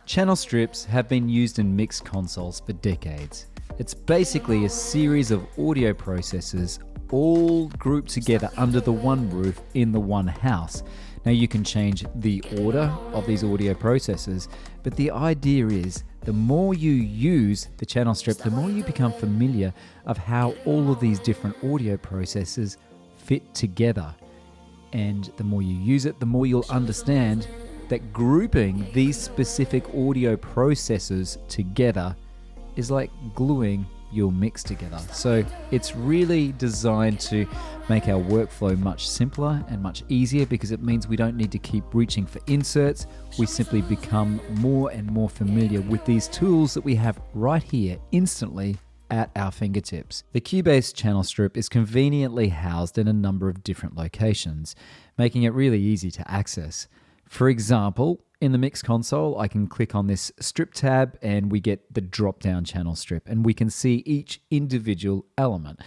Channel strips have been used in mix consoles for decades. It's basically a series of audio processors all grouped together under the one roof in the one house. Now you can change the order of these audio processors, but the idea is the more you use the channel strip, the more you become familiar of how all of these different audio processors fit together. And the more you use it, the more you'll understand that grouping these specific audio processors together is like gluing your mix together. So it's really designed to make our workflow much simpler and much easier, because it means we don't need to keep reaching for inserts. We simply become more and more familiar with these tools that we have right here instantly at our fingertips. The Cubase channel strip is conveniently housed in a number of different locations, making it really easy to access. For example, in the mix console, I can click on this strip tab and we get the drop-down channel strip, and we can see each individual element.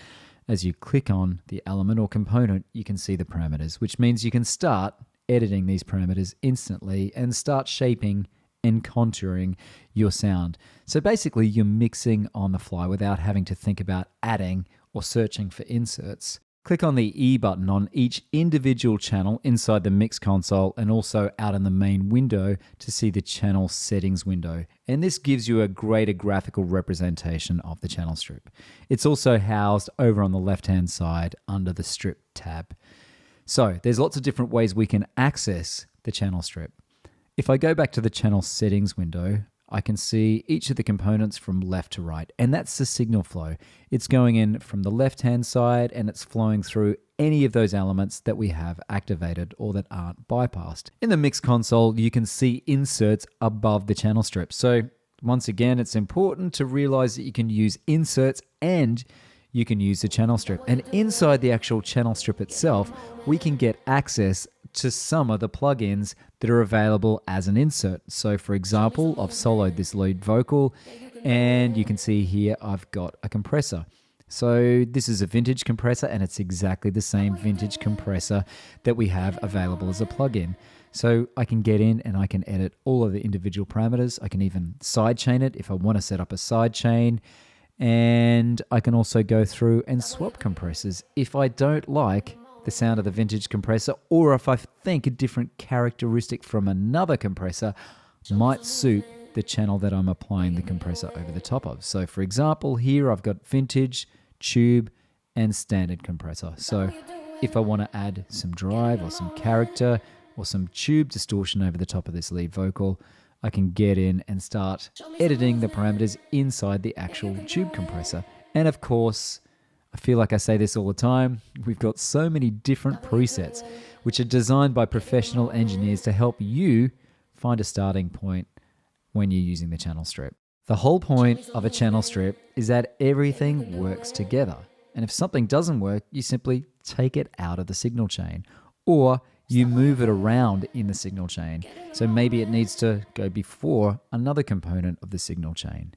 As you click on the element or component, you can see the parameters, which means you can start editing these parameters instantly and start shaping and contouring your sound. So basically, you're mixing on the fly without having to think about adding or searching for inserts. Click on the E button on each individual channel inside the mix console and also out in the main window to see the channel settings window. And this gives you a greater graphical representation of the channel strip. It's also housed over on the left-hand side under the strip tab. So there's lots of different ways we can access the channel strip. If I go back to the channel settings window, I can see each of the components from left to right, and that's the signal flow. It's going in from the left-hand side and it's flowing through any of those elements that we have activated or that aren't bypassed. In the mix console, you can see inserts above the channel strip. So once again, it's important to realize that you can use inserts and you can use the channel strip. And inside the actual channel strip itself, we can get access to some of the plugins that are available as an insert. So for example, I've soloed this lead vocal and you can see here I've got a compressor. So this is a vintage compressor and it's exactly the same vintage compressor that we have available as a plugin. So I can get in and I can edit all of the individual parameters. I can even sidechain it if I want to set up a sidechain. And I can also go through and swap compressors if I don't like the sound of the vintage compressor, or if I think a different characteristic from another compressor might suit the channel that I'm applying the compressor over the top of. So for example, here I've got vintage, tube, and standard compressor. So if I want to add some drive or some character or some tube distortion over the top of this lead vocal, I can get in and start editing the parameters inside the actual tube compressor. And of course, I feel like I say this all the time, we've got so many different presets which are designed by professional engineers to help you find a starting point when you're using the channel strip. The whole point of a channel strip is that everything works together. And if something doesn't work, you simply take it out of the signal chain, or you move it around in the signal chain. So maybe it needs to go before another component of the signal chain.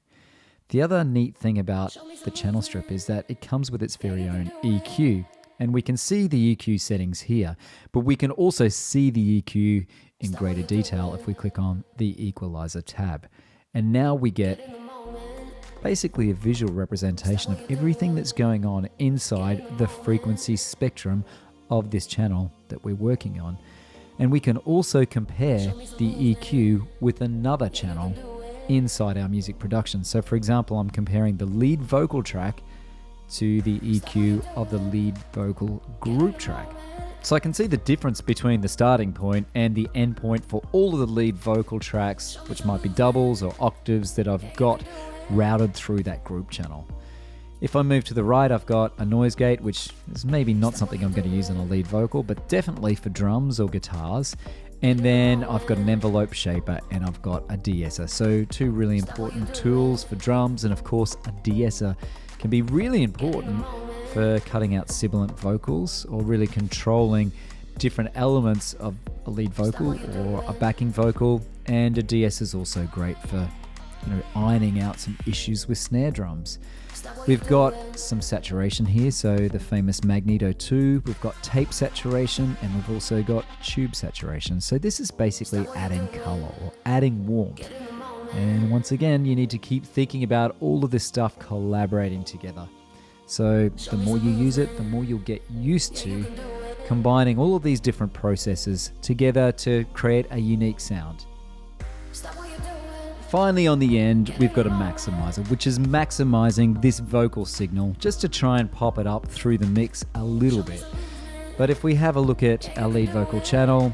The other neat thing about the channel strip is that it comes with its very own EQ, and we can see the EQ settings here, but we can also see the EQ in greater detail if we click on the equalizer tab. And now we get basically a visual representation of everything that's going on inside the frequency spectrum of this channel that we're working on. And we can also compare the EQ with another channel inside our music production. So for example, I'm comparing the lead vocal track to the EQ of the lead vocal group track. So I can see the difference between the starting point and the end point for all of the lead vocal tracks, which might be doubles or octaves that I've got routed through that group channel. If I move to the right, I've got a noise gate, which is maybe not something I'm going to use on a lead vocal, but definitely for drums or guitars. And then I've got an envelope shaper and I've got a de-esser. So two really important tools for drums, and of course a de-esser can be really important for cutting out sibilant vocals or really controlling different elements of a lead vocal or a backing vocal. And a de-esser is also great for ironing out some issues with snare drums. We've got some saturation here, so the famous Magneto 2, we've got tape saturation, and we've also got tube saturation. So this is basically adding color or adding warmth. And once again, you need to keep thinking about all of this stuff collaborating together. So the more you use it, the more you'll get used to combining all of these different processes together to create a unique sound. Finally, on the end, we've got a maximizer, which is maximizing this vocal signal just to try and pop it up through the mix a little bit. But if we have a look at our lead vocal channel,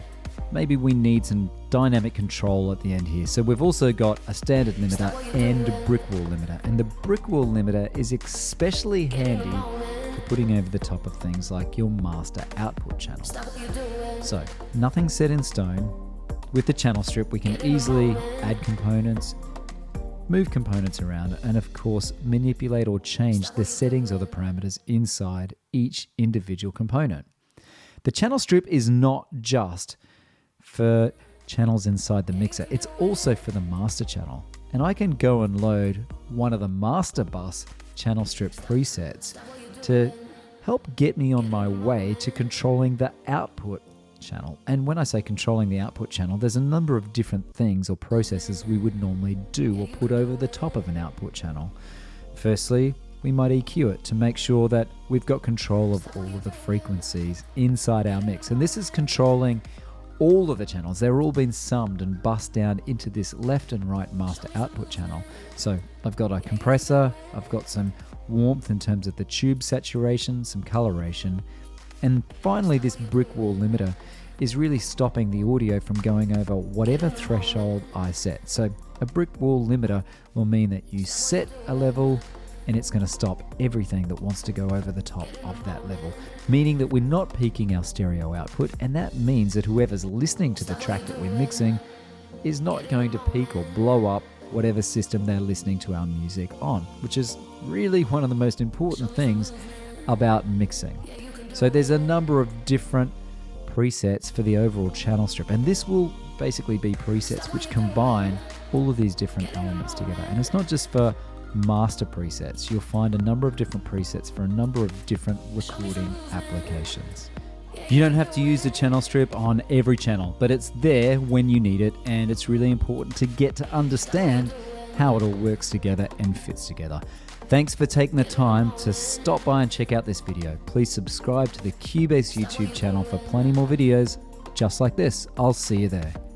maybe we need some dynamic control at the end here. So we've also got a standard limiter and a brick wall limiter. And the brick wall limiter is especially handy for putting over the top of things like your master output channel. So nothing's set in stone. With the channel strip, we can easily add components, move components around, and of course manipulate or change the settings or the parameters inside each individual component. The channel strip is not just for channels inside the mixer, it's also for the master channel. And I can go and load one of the master bus channel strip presets to help get me on my way to controlling the output channel. And when I say controlling the output channel, there's a number of different things or processes we would normally do or put over the top of an output channel. Firstly, we might EQ it to make sure that we've got control of all of the frequencies inside our mix. And this is controlling all of the channels. They're all been summed and bussed down into this left and right master output channel. So I've got a compressor, I've got some warmth in terms of the tube saturation, some coloration, and finally this brick wall limiter is really stopping the audio from going over whatever threshold I set. So a brick wall limiter will mean that you set a level and it's going to stop everything that wants to go over the top of that level, meaning that we're not peaking our stereo output, and that means that whoever's listening to the track that we're mixing is not going to peak or blow up whatever system they're listening to our music on, which is really one of the most important things about mixing. So there's a number of different presets for the overall channel strip, and this will basically be presets which combine all of these different elements together. And it's not just for master presets. You'll find a number of different presets for a number of different recording applications. You don't have to use the channel strip on every channel, but it's there when you need it, and it's really important to get to understand how it all works together and fits together. Thanks for taking the time to stop by and check out this video. Please subscribe to the Cubase YouTube channel for plenty more videos just like this. I'll see you there.